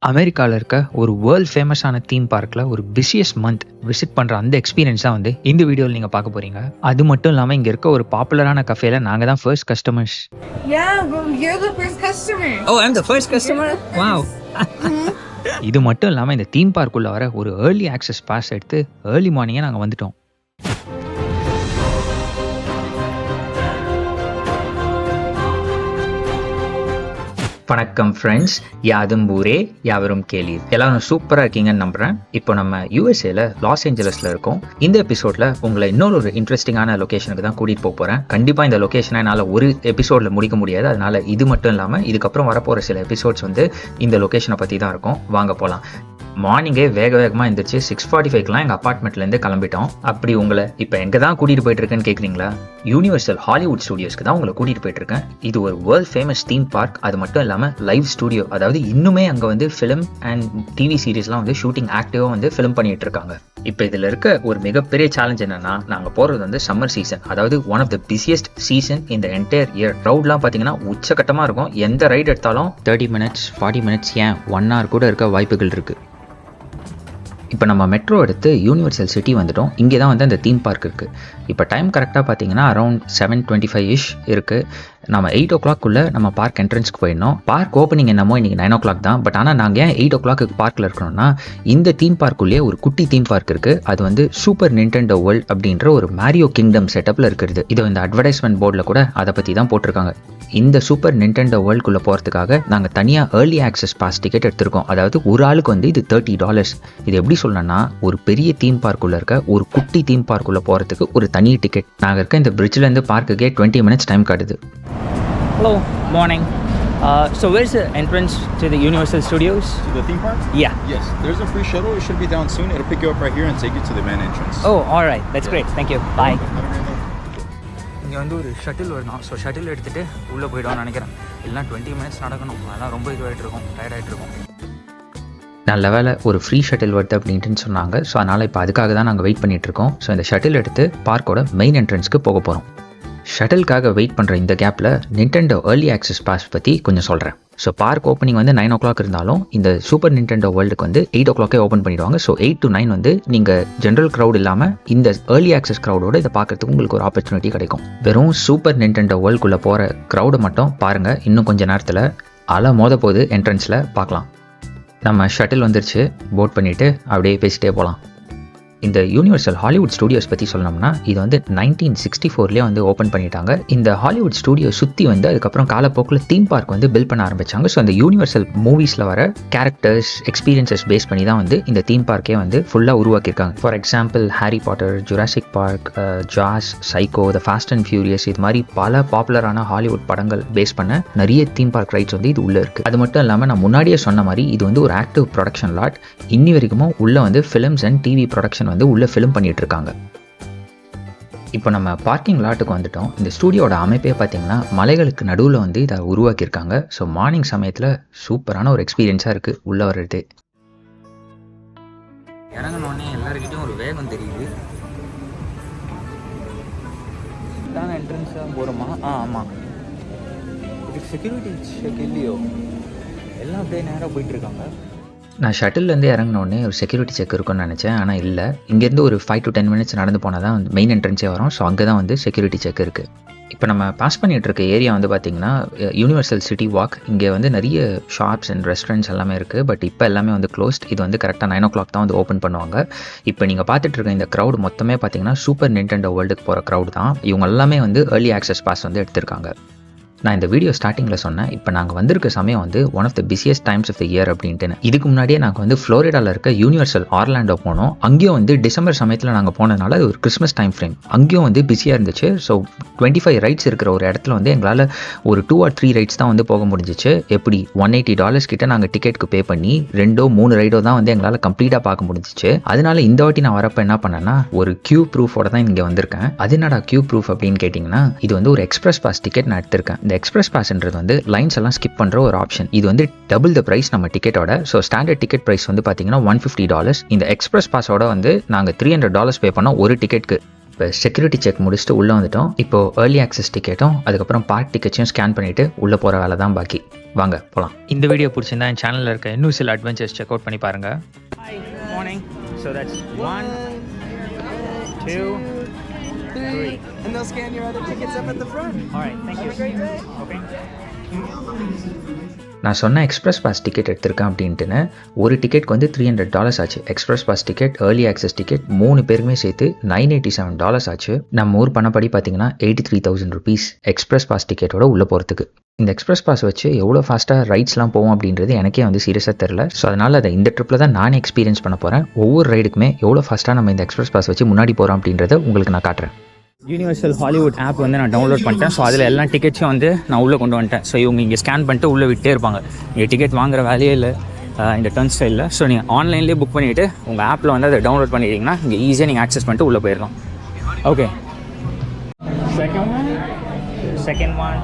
அமெரிக்காவில் இருக்க ஒரு வேர்ல்ட் ஃபேமஸான தீம் பார்க்கில் ஒரு பிஸியஸ்ட் மந்த் விசிட் பண்ணுற அந்த எக்ஸ்பீரியன்ஸ் தான் வந்து இந்த வீடியோவில் நீங்கள் பார்க்க போகிறீங்க. அது மட்டும் இல்லாமல் இங்கே இருக்க ஒரு பாப்புலரான கஃபேல நாங்கள் தான் first customers. Yeah, well, you're the first customer. Oh, I'm the first customer? Wow. இது மட்டும் இல்லாமல் இந்த தீம் பார்க்குள்ளே வர ஒரு ஏர்லி ஆக்சஸ் பாஸ் எடுத்து ஏர்லி மார்னிங்கே நாங்கள் வந்துட்டோம். வணக்கம் ஃப்ரெண்ட்ஸ், யாதும் ஊரே யாவரும் கேளீர். எல்லாரும் சூப்பராக இருக்கீங்கன்னு நம்புகிறேன். இப்போ நம்ம யூஎஸ்ஏல லாஸ் ஏஞ்சலஸில் இருக்கோம். இந்த எபிசோடில் உங்களை இன்னொரு இன்ட்ரெஸ்டிங்கான லொக்கேஷனுக்கு தான் கூட்டிகிட்டு போக போகிறேன். கண்டிப்பாக இந்த லொக்கேஷனை என்னால் ஒரு எபிசோடில் முடிக்க முடியாது. அதனால் இது மட்டும் இல்லாமல் இதுக்கப்புறம் வரப்போகிற சில எபிசோட்ஸ் வந்து இந்த லொக்கேஷனை பற்றி தான் இருக்கும். வாங்க போகலாம். மார்னிங்கே வேகமாக எழுந்திரிச்சு 6:45லாம் எங்கள் அப்பார்ட்மெண்ட்லேருந்து கிளம்பிட்டோம். அப்படி உங்களை இப்போ எங்கே தான் கூட்டிகிட்டு போயிட்டுருக்கேன்னு கேட்குறீங்களா? யூனிவர்சல் ஹாலிவுட் ஸ்டுடியோஸ்க்கு தான் உங்களை கூட்டிகிட்டு போயிட்டுருக்கேன். இது ஒரு வேர்ல்ட் ஃபேமஸ் தீம் பார்க். அது மட்டும் இல்லாமல் லைவ் ஸ்டுடியோ, அதாவது இன்னுமே அங்கே வந்து ஃபிலிம் அண்ட் டிவி சீரீஸ்லாம் வந்து ஷூட்டிங் ஆக்டிவாக வந்து ஃபிலிம் பண்ணிட்டு இருக்காங்க. இப்போ இதில் இருக்க ஒரு மிகப்பெரிய சேலஞ்ச் என்னன்னா, நாங்கள் போகிறது வந்து சம்மர் சீசன், அதாவது one of the busiest season இந்த என்டையர் இயர். க்ரௌட்லாம் பார்த்தீங்கன்னா உச்சக்கட்டமாக இருக்கும். எந்த ரைட் எடுத்தாலும் 30 minutes 40 minutes ஏன் 1 hour கூட இருக்க வாய்ப்புகள் இருக்குது. இப்போ நம்ம மெட்ரோ எடுத்து யூனிவர்சல் சிட்டி வந்துட்டோம். இங்கே தான் வந்து அந்த தீம் பார்க் இருக்குது. இப்போ டைம் கரெக்டாக பார்த்தீங்கன்னா அரௌண்ட் 7:25 இருக்குது. நம்ம 8 o'clock நம்ம பார்க் என்ட்ரன்ஸ்க்கு போயிடணும். பார்க் ஓப்பனிங் என்னமோ இன்றைக்கி 9 o'clock தான். பட் ஆனால் நாங்கள் ஏன் 8 o'clock பார்க்கில் இருக்கணும்னா, இந்த தீம் பார்க்குள்ளேயே ஒரு குட்டி தீம் பார்க் இருக்குது. அது வந்து சூப்பர் நிண்டெண்டோ வேர்ல்ட் அப்படின்ற ஒரு மேரியோ கிங்டம் செட்டப்பில் இருக்கிறது. இது இந்த அட்வர்டைஸ்மெண்ட் போர்டில் கூட அதை பற்றி தான் போட்டிருக்காங்க. இந்த சூப்பர் நிண்டெண்டோ வேர்ல்டுக்குள்ளே போகிறதுக்காக நாங்கள் தனியாக ஏர்லி ஆக்சஸ் பாஸ் டிக்கெட் எடுத்திருக்கோம். அதாவது ஒரு ஆளுக்கு வந்து இது $30. இது எப்படி சொல்லணும்னா, ஒரு பெரிய தீம் பார்க்குள்ளே இருக்க ஒரு குட்டி தீம் பார்க்குள்ளே போகிறதுக்கு ஒரு தனி டிக்கெட். நாங்கள் இருக்க இந்த பிரிட்ஜிலேருந்து பார்க்குக்கே 20 minutes டைம் காட்டுது. Hello, morning. So where's the entrance to the Universal Studios? To the theme park? Yeah. Yes, there's a free shuttle. It should be down soon. It'll pick you up right here and take you to the main entrance. Oh, all right. That's great. Thank you. Bye. இங்கே வந்து ஒரு shuttle வரணும். So shuttle எடுத்துகிட்டு உள்ளே போய்டுவோம்னு நினைக்கிறேன். இல்லைனா 20 minutes நடக்கணும். அதெல்லாம் ரொம்ப இதுவாகிட்டு இருக்கும், டயர்டாகிட்டு இருக்கும். நல்ல வேலை ஒரு ஃப்ரீ ஷட்டில் வருது அப்படின்ட்டு சொன்னாங்க. ஸோ அதனால் இப்போ அதுக்காக தான் நாங்கள் வெயிட் பண்ணிகிட்ருக்கோம். ஸோ இந்த ஷட்டில் எடுத்து பார்க்கோட மெயின் என்ட்ரன்ஸ்க்கு போக போகிறோம். ஷட்டிலுக்காக வெயிட் பண்ணுற இந்த கேப்பில் நிண்டெண்டோ ஏர்லி ஆக்சஸ் பாஸ் பற்றி கொஞ்சம் சொல்கிறேன். ஸோ பார்க் ஓப்பனிங் வந்து 9 o'clock இருந்தாலும் இந்த சூப்பர் நிண்டெண்டோ வேர்ல்டுக்கு வந்து 8 o'clock ஓப்பன் பண்ணிடுவாங்க. ஸோ 8 to 9 வந்து நீங்கள் ஜென்ரல் க்ரௌட் இல்லாமல் இந்த ஏர்லி ஆக்சஸ் க்ரௌடோட இதை பார்க்கறதுக்கு உங்களுக்கு ஒரு ஆப்பர்ச்சுனிட்டி கிடைக்கும். வெறும் சூப்பர் நிண்டெண்டோ வேர்ல்டுக்குள்ளே போகிற க்ரௌடை மட்டும் பாருங்கள். இன்னும் கொஞ்சம் நேரத்தில் அலை மோத போது என்ட்ரன்ஸில் பார்க்கலாம். நம்ம ஷட்டில் வந்துருச்சு. போட் பண்ணிவிட்டு அப்படியே பேசிகிட்டே போகலாம். இந்த யூனிவர்சல் ஹாலிவுட் ஸ்டுடியோஸ் பற்றி சொல்லணும்னா, இது வந்து 1964 வந்து ஓப்பன் பண்ணிட்டாங்க. இந்த ஹாலிவுட் ஸ்டுடியோ சுற்றி வந்து அதுக்கப்புறம் காலப்போக்கில் தீம் பார்க் வந்து பில்ட் பண்ண ஆரம்பித்தாங்க. ஸோ அந்த யூனிவர்சல் மூவிஸில் வர கேரக்டர்ஸ் எக்ஸ்பீரியன்ஸஸ் பேஸ் பண்ணி தான் வந்து இந்த தீம் பார்க்கே வந்து ஃபுல்லாக உருவாக்கியிருக்காங்க. For example Harry Potter, Jurassic Park, Jaws, Psycho, the Fast and Furious, இது மாதிரி பல பாப்புலரான ஹாலிவுட் படங்கள் பேஸ் பண்ண நிறைய தீம் பார்க் ரைட்ஸ் வந்து இது உள்ளே இருக்குது. அது மட்டும் இல்லாமல் நான் முன்னாடியே சொன்ன மாதிரி இது வந்து ஒரு ஆக்டிவ் ப்ரொடக்ஷன் லாட். இன்னி வரைக்கும் உள்ளே வந்து ஃபிலிம்ஸ் அண்ட் டிவி ப்ரொடக்ஷன் வந்து உள்ளே ஃபிலிம் பண்ணிட்டு இருக்காங்க. இப்போ நம்ம பார்க்கிங் லாட்டுக்கு வந்துட்டோம். இந்த ஸ்டூடியோட அமைப்பே பார்த்தீங்கன்னா மலைகளுக்கு நடுவில் வந்து இதை உருவாக்கியிருக்காங்க. ஸோ மார்னிங் சமயத்தில் சூப்பரான ஒரு எக்ஸ்பீரியன்ஸாக இருக்குது உள்ளே வர்றது. இறங்கினோடனே எல்லாருக்கிட்டையும் ஒரு வேகம் தெரியுது. இதான என்ட்ரன்ஸாக போகிறோமா? ஆமாம். இதுக்கு செக்யூரிட்டி செக் இல்லையோ? எல்லாம் அப்படியே நேராக போயிட்டுருக்காங்க. நான் ஷட்டில்லேருந்து இறங்கினோடனே ஒரு செக்யூரிட்டி செக் இருக்குன்னு நினச்சேன். ஆனால் இல்லை. இங்கேருந்து ஒரு 5 to 10 minutes நடந்து போனால் தான் மெயின் என்ட்ரன்ஸே வரும். ஸோ அங்கே தான் வந்து செக்யூரிட்டி செக் இருக்குது. இப்போ நம்ம பாஸ் பண்ணிகிட்டு இருக்க ஏரியா வந்து பார்த்திங்கன்னா யூனிவர்சல் சிட்டி வாக். இங்கே வந்து நிறைய ஷாப்ஸ் அண்ட் ரெஸ்டாரண்ட்ஸ் எல்லாமே இருக்குது. பட் இப்போ எல்லாமே வந்து க்ளோஸ்ட். இது வந்து கரெக்டாக 9 o'clock தான் வந்து ஓப்பன் பண்ணுவாங்க. இப்போ நீங்கள் பார்த்துட்டு இருக்க இந்த க்ரௌட் மொத்தமே பார்த்திங்கன்னா சூப்பர் நிண்டெண்டோ வேர்ல்டுக்கு போகிற க்ரௌட் தான். இவங்க எல்லாமே வந்து ஏர்லி ஆக்சஸ் பாஸ் வந்து எடுத்திருக்காங்க. நான் இந்த வீடியோ ஸ்டார்டிங்கில் சொன்னேன், இப்போ நாங்கள் வந்திருக்க சமயம் வந்து one of the busiest times of the year அப்படின்ட்டு. இதுக்கு முன்னாடியே நாங்கள் வந்து ஃப்ளோரிடாவில் இருக்க யூனிவர்சல் ஆர்லாண்டோ போனோம். அங்கேயும் வந்து டிசம்பர் சமயத்தில் நாங்கள் போனதுனால அது ஒரு கிறிஸ்மஸ் டைம் ஃப்ரேம். அங்கேயும் வந்து பிஸியாக இருந்துச்சு. ஸோ 25 ரைட்ஸ் இருக்கிற ஒரு இடத்துல வந்து எங்களால் ஒரு 2 or 3 ரைட்ஸ் தான் வந்து போக முடிஞ்சிச்சு. எப்படி $180 கிட்ட நாங்கள் டிக்கெட்டுக்கு பே பண்ணி 2-3 ரைடோ தான் வந்து எங்களால் கம்ப்ளீட்டாக பார்க்க முடிஞ்சிச்சு. அதனால இந்த வாட்டி நான் வரப்போ என்ன பண்ணேன்னா, ஒரு கியூ ப்ரூஃபோட தான் இங்கே வந்திருக்கேன். அது என்னடா கியூ ப்ரூஃப் அப்படின்னு கேட்டிங்கன்னா, இது வந்து ஒரு எக்ஸ்பிரஸ் பாஸ் டிக்கெட் நான் எடுத்திருக்கேன். இந்த எக்ஸ்பிரஸ் பாஸ்ன்றது வந்து லைன்ஸ் எல்லாம் ஸ்கிப் பண்ணுற ஒரு ஆப்ஷன். இது வந்து டபுள் த ப்ரைஸ் நம்ம டிக்கெட்டோட. ஸோ ஸ்டாண்டர்ட் டிக்கெட் ப்ரைஸ் வந்து பார்த்தீங்கன்னா $150. இந்த எக்ஸ்பிரஸ் பாஸோட வந்து நாங்கள் $300 பே பண்ணோம் ஒரு டிக்கெட்டுக்கு. இப்போ செக்யூரிட்டி செக் முடிச்சுட்டு உள்ளே வந்துட்டோம். இப்போது ஏர்லி ஆக்சஸ் டிக்கெட்டும் அதுக்கப்புறம் பார்க் டிக்கெட்ஸையும் ஸ்கேன் பண்ணிவிட்டு உள்ளே போகிற வேலை தான் பாக்கி. வாங்க போகலாம். இந்த வீடியோ பிடிச்சிருந்தா என் சேனலில் இருக்க இன்னும் சில அட்வென்ச்சர்ஸ் செக் அவுட் பண்ணி பாருங்கள். Hi, morning. So that's 1, 2, 3. And they'll scan your other tickets up at the front. All right, thank you. Have a great day. Okay. நான் சொன்ன எக்ஸ்பிரஸ் பாஸ் டிக்கெட் எடுத்திருக்கேன் அப்படின்ட்டுன்னு ஒரு டிக்கெட்க்கு வந்து $300 ஆச்சு. Express pass ticket, early access ticket 3 பேருக்குமே சேர்த்து $987 ஆச்சு. நம்ம ஊர் பணப்படி பார்த்தீங்கன்னா 83,000 rupees எக்ஸ்பிரஸ் பாஸ் டிக்கெட்டோட உள்ளே போகிறதுக்கு. இந்த எக்ஸ்பிரஸ் பாஸ் வச்சு எவ்வளோ ஃபாஸ்ட்டாக ரைட்ஸ்லாம் போவோம் அப்படின்றது எனக்கே வந்து சீரியஸாக தெரில. ஸோ அதனால் அதை இந்த ட்ரிப்பில் தான் நானே எக்ஸ்பீரியன்ஸ் பண்ண போகிறேன். ஒவ்வொரு ரைடுக்குமே எவ்வளோ ஃபாஸ்ட்டாக நம்ம இந்த எக்ஸ்பிரஸ் பாஸ் வச்சு முன்னாடி போகிறோம் அப்படின்றத உங்களுக்கு நான் காட்டுறேன். யூனிவர்சல் ஹாலிவுட் ஆப் வந்து நான் டவுன்லோட் பண்ணிட்டேன். ஸோ அதில் எல்லா டிக்கெட்ஸும் வந்து நான் உள்ளே கொண்டு வந்துட்டேன். ஸோ இவங்க இங்கே ஸ்கேன் பண்ணிட்டு உள்ளே விட்டே இருப்பாங்க. இங்கே டிக்கெட் வாங்குற வேலையே இல்லை இந்த டர்ன் ஸ்டைலில். ஸோ நீங்கள் ஆன்லைன்லேயே புக் பண்ணிவிட்டு உங்கள் ஆப்பில் வந்து அதை டவுன்லோட் பண்ணிட்டீங்கன்னா இங்கே ஈஸியாக நீங்கள் ஆக்சஸ் பண்ணிட்டு உள்ளே போயிடலாம். Okay, second one.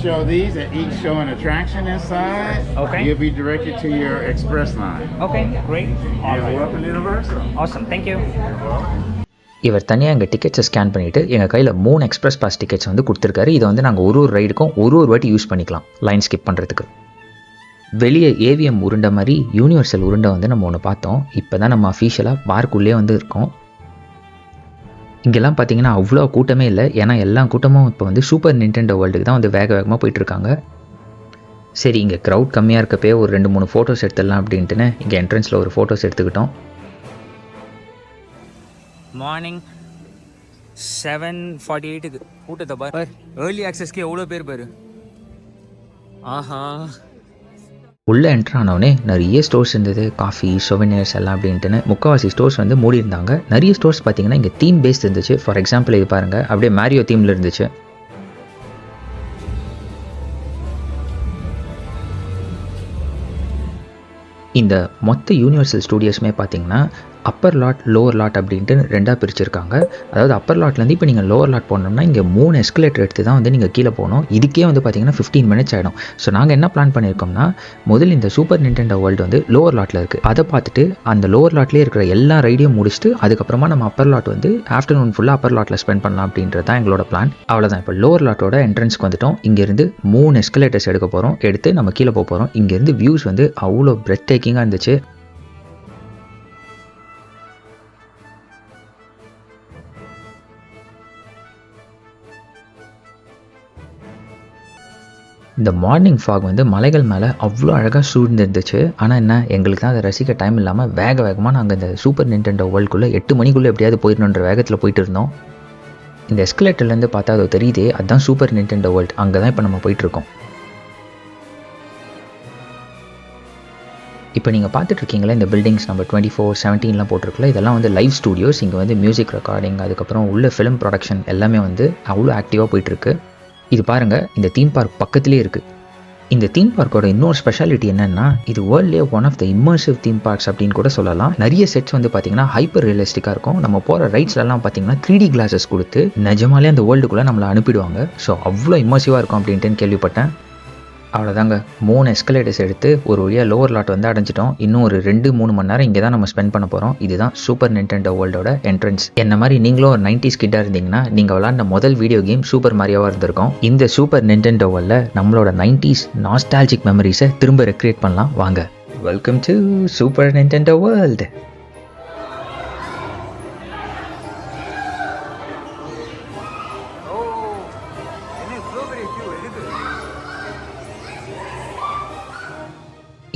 Show these that each show an attraction inside. Okay. You'll be directed to your express line. Okay, great. All You're right. welcome to Universal. Awesome, thank you. இவர் தனியாக எங்கள் டிக்கெட்ஸை scan பண்ணிவிட்டு எங்கள் கையில் 3 express pass tickets வந்து கொடுத்துருக்காரு. இதை வந்து நாங்கள் ஒரு ரைடுக்கும் ஒரு வாட்டி யூஸ் பண்ணிக்கலாம் லைன் ஸ்கிப் பண்ணுறதுக்கு. வெளியே ஏவிஎம் உருண்டை மாதிரி யூனிவர்சல் உருண்டை வந்து நம்ம ஒன்று பார்த்தோம். இப்போ தான் நம்ம அஃபீஷியலாக பார்க்குள்ளே வந்து இருக்கோம். இங்கெல்லாம் பார்த்தீங்கன்னா அவ்வளோ கூட்டமே இல்லை. ஏன்னா எல்லா கூட்டமும் இப்போ வந்து சூப்பர் நிண்டெண்டோ வேர்ல்டுக்கு தான் வந்து வேகமாக போயிட்டுருக்காங்க. சரி, இங்கே க்ரௌட் கம்மியாக இருக்கப்பே ஒரு 2-3 ஃபோட்டோஸ் எடுத்துடலாம் அப்படின்ட்டுன்னு இங்கே என்ட்ரன்ஸில் ஒரு ஃபோட்டோஸ் எடுத்துக்கிட்டோம். மார்னிங் 7:48க்கு கூட்டத்தை பாரு. ஏர்லி ஆக்சஸ்க்கு எவ்வளோ பேர் பாரு. ஆஹா, உள்ளே என்ட்ரு ஆனவுடனே நிறைய ஸ்டோர்ஸ் இருந்தது, காஃபி, சொவனியர்ஸ் எல்லாம் அப்படின்ட்டுன்னு. முக்கால்வாசி ஸ்டோர்ஸ் வந்து மூடி இருந்தாங்க. நிறைய ஸ்டோர்ஸ் பார்த்தீங்கன்னா இங்கே தீம் பேஸ்ட் இருந்துச்சு. ஃபார் எக்ஸாம்பிள் இது பாருங்கள், அப்படியே மேரியோ தீமில் இருந்துச்சு. இந்த மொத்த யூனிவர்சல் ஸ்டூடியோஸுமே பார்த்தீங்கன்னா அப்பர் லாட், லோவர் லாட் அப்படின்ட்டு 2ஆக பிரிச்சிருக்காங்க. அதாவது அப்பர் லாட்லேருந்து இப்போ நீங்கள் லோவர் லாட் போனோம்னா இங்கே 3 எஸ்கலேட்டர் எடுத்து தான் வந்து நீங்கள் கீழே போகணும். இதுக்கே வந்து பார்த்தீங்கன்னா 15 minutes ஆகிடும். ஸோ நாங்கள் என்ன பிளான் பண்ணியிருக்கோம்னா, முதல்ல இந்த சூப்பர் நிண்டெண்டோ வேர்ல்டு வந்து லோவர் லாட்டில் இருக்குது. அதை பார்த்துட்டு அந்த லோவர் லாட்லேயே இருக்கிற எல்லா ரைடையும் முடிச்சுட்டு அதுக்கப்புறமா நம்ம அப்பர் லாட் வந்து ஆஃப்டர்நூன் ஃபுல்லாக அப்பர் லாட்டில் ஸ்பெண்ட் பண்ணலாம் அப்படின்றது தான் எங்களோட பிளான். அவ்வளோதான். இப்போ லோவர் லாட்டோட என்ட்ரன்ஸ்க்கு வந்துட்டோம். இங்கேருந்து 3 எஸ்கலேட்டர்ஸ் எடுக்க போகிறோம். எடுத்து நம்ம கீழே போக போகிறோம். இங்கேருந்து வியூஸ் வந்து அவ்வளோ பிரெத் டேக்கிங்காக இருந்துச்சு. இந்த மார்னிங் ஃபாக் வந்து மலைகள் மேலே அவ்வளோ அழகாக சூழ்ந்துருந்துச்சு. ஆனால் என்ன, எங்களுக்கு தான் அதை ரசிக்க டைம் இல்லாமல் வேகமாக நாங்கள் இந்த சூப்பர் நிண்டெண்டோ வேர்ல்டுக்குள்ளே 8 மணிக்குள்ளே எப்படியாவது போயிடணுன்ற வேகத்தில் போயிட்டு இருந்தோம். இந்த எஸ்கலேட்டர்லேருந்து பார்த்தா அது தெரியுதே, அதுதான் சூப்பர் நிண்டெண்டோ வேர்ல்டு. அங்கே தான் இப்போ நம்ம போயிட்டுருக்கோம். இப்போ நீங்கள் பார்த்துட்ருக்கீங்களா இந்த பில்டிங்ஸ் நம்ம 24/17 போட்டிருக்கல, இதெல்லாம் வந்து லைவ் ஸ்டூடியோஸ். இங்கே வந்து மியூசிக் ரெக்கார்டிங், அதுக்கப்புறம் உள்ள ஃபிலிம் ப்ரொடக்ஷன் எல்லாமே வந்து அவ்வளோ ஆக்டிவாக போயிட்டுருக்கு. இது பாருங்கள், இந்த தீம் பார்க் பக்கத்துலேயே இருக்குது. இந்த தீம் பார்க்கோட இன்னொரு ஸ்பெஷாலிட்டி என்னென்னா, இது வேர்ல்ட்லேயே one of the immersive theme parks அப்படின்னு கூட சொல்லலாம். நிறைய செட்ஸ் வந்து பார்த்தீங்கன்னா ஹைப்பர் ரியலிஸ்டிக்காக இருக்கும். நம்ம போகிற ரைட்ஸ்லாம் பார்த்தீங்கன்னா 3D கிளாஸஸ் கொடுத்து நிஜமாலே அந்த வேர்ல்டுக்குள்ளே நம்மளை அனுப்பிடுவாங்க. ஸோ அவ்வளோ இம்மர்சிவாக இருக்கும் அப்படின்ட்டு கேள்விப்பட்டேன். அவ்வளோதாங்க, 3 எஸ்கலேட்டர்ஸ் எடுத்து ஒரு வழியாக லோவர் லாட் வந்து அடைஞ்சிட்டோம். இன்னும் ஒரு 2-3 மணி நேரம் இங்கே தான் நம்ம ஸ்பெண்ட் பண்ண போகிறோம். இதுதான் சூப்பர் நிண்டெண்டோ வேர்ல்டோட என்ட்ரன்ஸ். என்ன மாதிரி நீங்களும் ஒரு 90s கிட்டாக இருந்தீங்கன்னா நீங்கள் விளாண்ட முதல் வீடியோ கேம் சூப்பர் மாரியோவாக இருந்திருக்கும். இந்த சூப்பர் நிண்டெண்டோ வேர்ல்டில் நம்மளோட 90s நாஸ்டால்ஜிக் மெமரிஸை திரும்ப ரெக்ரியேட் பண்ணலாம். வாங்க, welcome to super Nintendo world.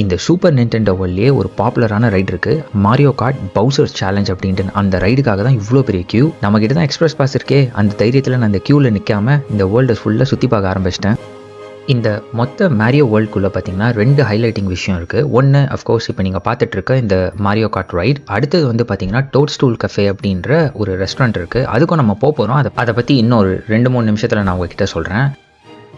இந்த சூப்பர் நிண்டெண்டோ வேர்ல்ட்லேயே ஒரு பாப்புலரான ரைடு இருக்குது, மாரியோ கார்ட் பவுசர்ஸ் சேலஞ்ச் அப்படின்ட்டு. அந்த ரைடுக்காக தான் இவ்வளோ பெரிய கியூ. நம்மகிட்ட தான் எக்ஸ்பிரஸ் பாஸ் இருக்கே, அந்த தைரியத்தில் நான் அந்த க்யூவில் நிற்காம இந்த வேர்ல்டை ஃபுல்லாக சுற்றி பார்க்க ஆரம்பிச்சிட்டேன். இந்த மொத்த மாரியோ வேர்ல்டுக்குள்ளே பார்த்தீங்கன்னா 2 ஹைலைட்டிங் விஷயம் இருக்குது. ஒன்று அஃப்கோர்ஸ் இப்போ நீங்கள் பார்த்துட்ருக்க இந்த மாரியோ கார்ட் ரைட். அடுத்தது வந்து பார்த்தீங்கன்னா டோட்ஸ்டூல் கஃபே அப்படின்ற ஒரு ரெஸ்டாரண்ட் இருக்குது. அதுக்கும் நம்ம போக போகிறோம். அதை பற்றி இன்னொரு 2-3 நிமிஷத்தில் நான் உங்ககிட்ட சொல்கிறேன்.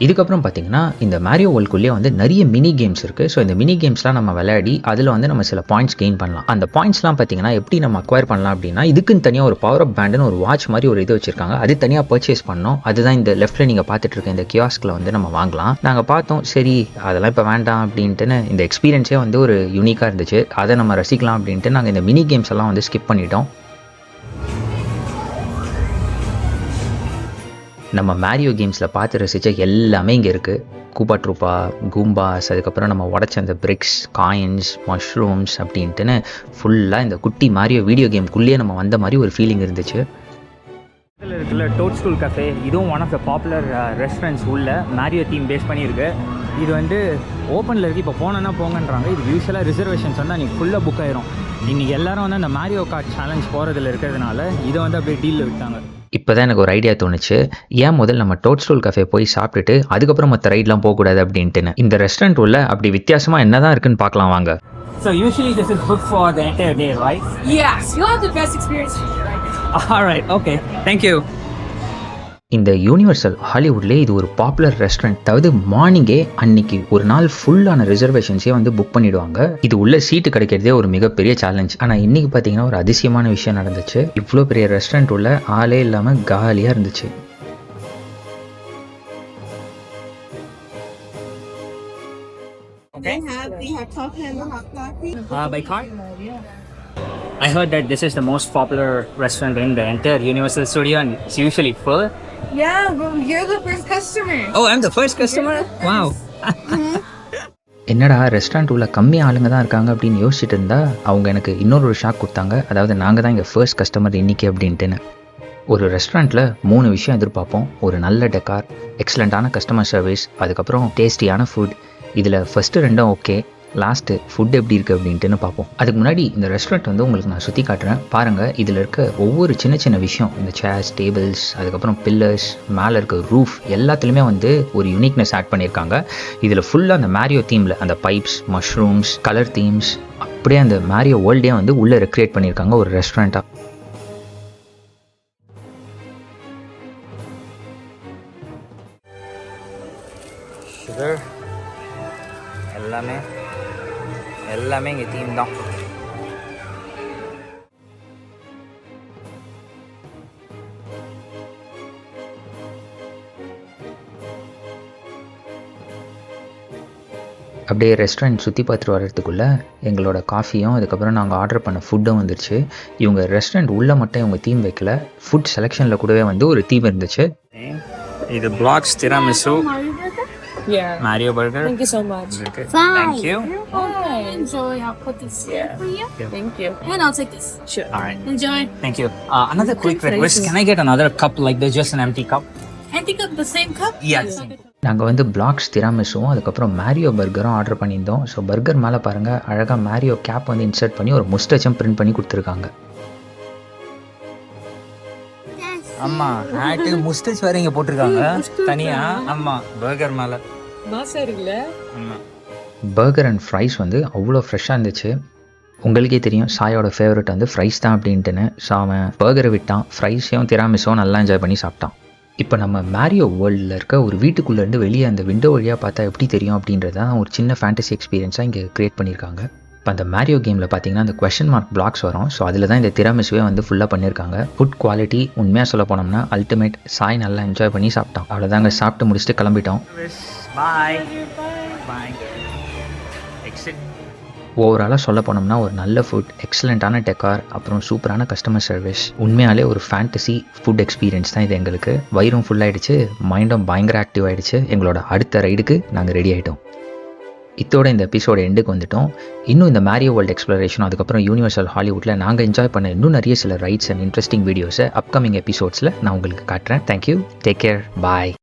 இதுக்கப்புறம் பார்த்தீங்கன்னா இந்த மாரியோ வேர்ல்டுக்குள்ளேயே வந்து நிறைய மினி கேம்ஸ் இருக்குது. ஸோ இந்த மினி கேம்ஸ்லாம் நம்ம விளையாடி அதில் வந்து நம்ம சில பாயிண்ட்ஸ் கெயின் பண்ணலாம். அந்த பாயிண்ட்ஸ்லாம் பார்த்தீங்கன்னா எப்படி நம்ம அக்வயர் பண்ணலாம் அப்படின்னா, இதுக்குன்னு தனியாக ஒரு பவர் அப் பேண்டுன்னு ஒரு வாட்ச் மாதிரி ஒரு இது வச்சிருக்காங்க. அது தனியாக பர்ச்சேஸ் பண்ணோம். அதுதான் இந்த லெஃப்ட்டில் நீங்கள் பார்த்துட்டு இருக்க இந்த கியாஸ்கில் வந்து நம்ம வாங்கலாம். நாங்கள் பார்த்தோம், சரி அதெல்லாம் இப்போ வேண்டாம் அப்படின்ட்டுன்னு. இந்த எக்ஸ்பீரியன்ஸே வந்து ஒரு யூனிக்காக இருந்துச்சு, அதை நம்ம ரசிக்கலாம் அப்படின்ட்டு நாங்கள் இந்த மினி கேம்ஸ் எல்லாம் வந்து ஸ்கிப் பண்ணிட்டோம். நம்ம மேரியோ கேம்ஸில் பார்த்து ரசித்த எல்லாமே இங்கே இருக்குது. கூபா ட்ரூப்பா, கூம்பாஸ், அதுக்கப்புறம் நம்ம உடச்ச அந்த பிரிக்ஸ், காயின்ஸ், மஷ்ரூம்ஸ் அப்படின்ட்டுன்னு ஃபுல்லாக இந்த குட்டி மேரியோ வீடியோ கேம்குள்ளேயே நம்ம வந்த மாதிரி ஒரு ஃபீலிங் இருந்துச்சு. இதில் இருக்குல்ல டோட்ஸ்டூல் கஃபே, இதுவும் one of the popular restaurants உள்ள மேரியோ தீம் பேஸ் பண்ணியிருக்கு. இது வந்து ஓப்பனில் இருக்குது, இப்போ போனோன்னா போங்கன்றாங்க. இது யூஸ்வலாக ரிசர்வேஷன்ஸ் வந்து அன்றைக்கி ஃபுல்லாக புக் ஆயிரும். இன்றைக்கி எல்லாரும் வந்து அந்த மேரியோ கார்ட் சேலஞ்ச் போகிறதுல இருக்கிறதுனால இதை வந்து அப்படியே டீலில் விட்டாங்க. இப்போ தான் எனக்கு ஒரு ஐடியா தோணுச்சு, ஏன் முதல்ல நம்ம டோட்ஸ்டூல் கஃபே போய் சாப்பிட்டுட்டு அதுக்கப்புறம் மற்ற ரைட்லாம் போகக்கூடாது அப்படின்ட்டுன்னு. இந்த ரெஸ்டாரண்ட் உள்ள அப்படி வித்தியாசமாக என்ன தான் இருக்குன்னு பார்க்கலாம் வாங்க. So usually this is booked for the entire day, right? Yes, you'll have the best experience. All right, okay. Thank you. இந்த யூனிவர்சல் ஹாலிவுட்லேயே இது ஒரு பாப்புலர் ரெஸ்டாரண்ட். அதாவது மார்னிங்கே அன்னைக்கு ஒரு நாள் ஃபுல்லான ரிசர்வேஷன்ஸே வந்து புக் பண்ணிடுவாங்க. இது உள்ள சீட்டு கிடைக்கிறதே ஒரு மிகப்பெரிய சேலஞ்ச். ஆனால் இன்னைக்கு பார்த்தீங்கன்னா ஒரு அதிசயமான விஷயம் நடந்துச்சு. இவ்வளோ பெரிய ரெஸ்டாரண்ட் உள்ள ஆளே இல்லாமல் காலியாக இருந்துச்சு. They have coffee and hot coffee. By car? I heard that this is the most popular restaurant in the entire Universal Studio and it's usually full. Yeah, well, you're the first customer. Oh, I'm the first customer? Wow. என்னடா restaurant உள்ள கம்மி ஆளுங்க தான் இருக்காங்க அப்படின்னு யோசிச்சுட்டு இருந்தா அவங்க எனக்கு இன்னொரு ஷாக் கொடுத்தாங்க. அதாவது நாங்கள் தான் இங்கே ஃபர்ஸ்ட் கஸ்டமர் இன்னைக்கு அப்படின்ட்டுன்னு. ஒரு ரெஸ்டாரண்ட்டில் 3 விஷயம் எதிர்பார்ப்போம். ஒரு நல்ல டெக்கார், எக்ஸலண்ட்டான கஸ்டமர் சர்வீஸ், அதுக்கப்புறம் டேஸ்டியான ஃபுட். இதில் ஃபஸ்ட்டு 2 ஓகே, லாஸ்ட்டு ஃபுட் எப்படி இருக்குது அப்படின்ட்டுன்னு பார்ப்போம். அதுக்கு முன்னாடி இந்த ரெஸ்டாரண்ட் வந்து உங்களுக்கு நான் சுற்றி காட்டுறேன் பாருங்கள். இதில் இருக்க ஒவ்வொரு சின்ன சின்ன விஷயம், இந்த சேர்ஸ், டேபிள்ஸ், அதுக்கப்புறம் பில்லர்ஸ், மேலே இருக்க ரூஃப் எல்லாத்துலேயுமே வந்து ஒரு யூனிக்னஸ் ஆட் பண்ணியிருக்காங்க. இதில் ஃபுல்லாக அந்த மேரியோ தீமில் அந்த பைப்ஸ், மஷ்ரூம்ஸ், கலர் தீம்ஸ், அப்படியே அந்த மேரியோ வேர்ல்டே வந்து உள்ளே ரெக்ரியேட் பண்ணியிருக்காங்க ஒரு ரெஸ்டாரண்ட்டாக. சுகர் எல்லாமே இங்கே தீம் தான். அப்படியே ரெஸ்டாரண்ட் சுற்றி பார்த்துட்டு வர்றதுக்குள்ளே எங்களோட காஃபியும் அதுக்கப்புறம் நாங்கள் ஆர்டர் பண்ண ஃபுட்டும் வந்துருச்சு. இவங்க ரெஸ்டாரண்ட் உள்ளே மட்டும் இவங்க தீம் வைக்கல, ஃபுட் செலெக்ஷனில் கூடவே வந்து ஒரு தீம் இருந்துச்சு. இது blocks திராமிசு, Yeah. Mario burger. Thank you so much. Thank you. Enjoy. I'll put this here for you. Thank you. And I'll take this. Sure. All right. Enjoy. Thank you. Another quick request. Can I get another cup like this, just an empty cup? Empty cup, the same cup? Yes. நாங்கள் வந்து blocks திராமிசுவும் அதுக்கப்புறம் Mario பர்கரும் order பண்ணியிருந்தோம். So burger மேலே பாருங்கள், அழகாக Mario gap வந்து insert பண்ணி ஒரு முஸ்டச்சும் பிரிண்ட் பண்ணி கொடுத்துருக்காங்க. அம்மா ஹேட்டு முஸ்டச் வேற இங்கே போட்டிருக்காங்க தனியாக. ஆமாம், பர்கர் மேலே. ஆமாம், பர்கர் அண்ட் ஃப்ரைஸ் வந்து அவ்வளோ ஃப்ரெஷ்ஷாக இருந்துச்சு. உங்களுக்கே தெரியும் சாயோட ஃபேவரட் வந்து ஃப்ரைஸ் தான் அப்படின்ட்டுன்னு. ஸோ அவன் பர்கரை விட்டான், ஃப்ரைஸையும் திராமிஸும் நல்லா என்ஜாய் பண்ணி சாப்பிட்டான். இப்போ நம்ம மேரியோ வேர்ல்டில் இருக்க ஒரு வீட்டுக்குள்ளேருந்து வெளியே அந்த விண்டோ வழியாக பார்த்தா எப்படி தெரியும் அப்படின்றதான் ஒரு சின்ன ஃபேண்டசி எக்ஸ்பீரியன்ஸாக இங்கே க்ரியேட் பண்ணியிருக்காங்க. இப்போ அந்த மேரியோ கேமில் பார்த்தீங்கன்னா அந்த கொஷன் மார்க் பிளாக்ஸ் வரும். ஸோ அதில் தான் இந்த திராமிசுவே வந்து ஃபுல்லாக பண்ணியிருக்காங்க. ஃபுட் குவாலிட்டி உண்மையாக சொல்ல போனோம்னா அல்டிமேட். சாய் நல்லா என்ஜாய் பண்ணி சாப்பிட்டான். அவ்வளோதாங்க, சாப்பிட்டு முடிச்சுட்டு கிளம்பிட்டோம். பாய் பாய். எக்ஸிட். ஓவராலாக சொல்ல போனோம்னா ஒரு நல்ல ஃபுட், எக்ஸலண்ட்டான டெக்கார், அப்புறம் சூப்பரான கஸ்டமர் சர்வீஸ். உண்மையாலே ஒரு ஃபேண்டசி ஃபுட் எக்ஸ்பீரியன்ஸ் தான் இது எங்களுக்கு. வயிறும் ஃபுல்லாகிடுச்சு, மைண்டும் பயங்கர ஆக்டிவ் ஆகிடுச்சு. எங்களோட அடுத்த ரைடுக்கு நாங்கள் ரெடி ஆகிட்டோம். இதோட இந்த எபிசோட எண்டுக்கு வந்துட்டோம். இன்னும் இந்த மேரியோ வேர்ல்டு எக்ஸ்ப்ளரேஷன் அதுக்கப்புறம் யூனிவர்சல் ஹாலிவுட்டில் நாங்கள் என்ஜாய் பண்ண இன்னும் நிறைய சில ரைட்ஸ் அண்ட் இன்ட்ரெஸ்டிங் வீடியோஸை அப்கமிங் எபிசோட்ஸில் நான் உங்களுக்கு காட்டுறேன். தேங்க்யூ, டேக் கேர், பாய்.